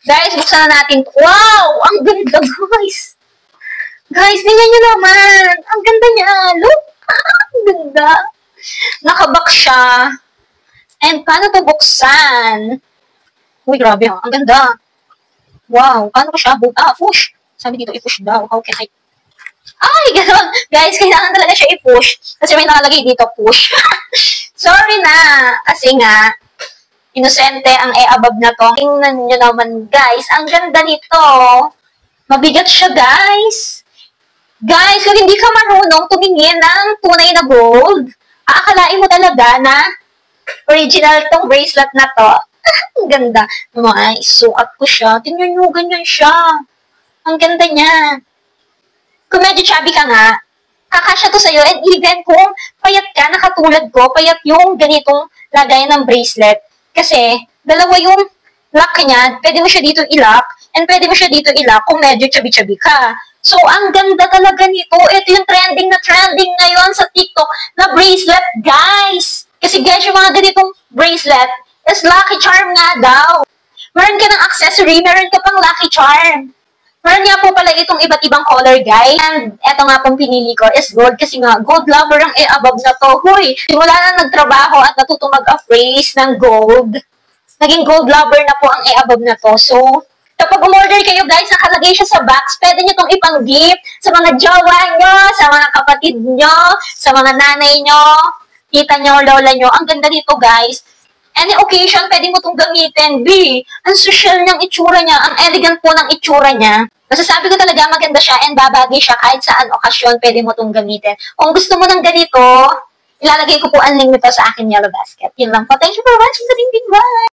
Guys, buksan na natin. Wow! Ang ganda, guys. Guys, tingnan nyo naman. Ang ganda niya. Look! Ang ganda. Nakabak siya. And paano to buksan? Uy, grabe ha. Ang ganda. Wow. Paano ko siya? Push. Sabi dito, i-push daw. How can I? Ay, gano'n. Guys, kailangan talaga siya i-push. Kasi may nakalagay dito, push. Sorry na. Kasi nga, inosente ang above na to. Tingnan nyo naman, guys. Ang ganda nito. Mabigat siya, guys. Guys, kung hindi ka marunong tumingin ng tunay na gold, aakalain mo talaga na original tong bracelet na to. Ang ganda. Ay, sukat ko siya. Tingnan nyo, ganyan siya. Ang ganda niya. Kung medyo chubby ka nga, kakasya to sa'yo. And even kung payat ka, nakatulad ko, payat yung ganitong lagay ng bracelet. Kasi, dalawa yung lock niya. Pwede mo siya dito i-lock, and pwede mo siya dito i-lock kung medyo chubby-chubby ka. So, ang ganda talaga nito. Ito yung trending na trending ngayon sa TikTok na bracelet, guys. Kasi guys, yung mga ganitong bracelet is lucky charm nga daw. Meron ka ng accessory, meron ka pang lucky charm. Meron nga po pala itong iba't ibang color, guys. And eto nga pong pinili ko is gold kasi nga gold lover ang above na to. Huy, simula na nagtrabaho at natuto mag-appraise ng gold. Naging gold lover na po ang above na to. So, kapag umorder kayo, guys, nakalagay siya sa box, pwede nyo itong ipang-gift sa mga jowa nyo, sa mga kapatid nyo, sa mga nanay nyo, tita nyo, lola nyo. Ang ganda nito, guys. Any occasion, pwede mo itong gamitin. B, ang social niyang itsura niya, ang elegant po ng itsura niya. Masasabi ko talaga maganda siya and babagay siya kahit saan okasyon pwede mo itong gamitin. Kung gusto mo ng ganito, ilalagay ko po ang link nito sa akin yellow basket. Yun lang po. Thank you for watching. Bye!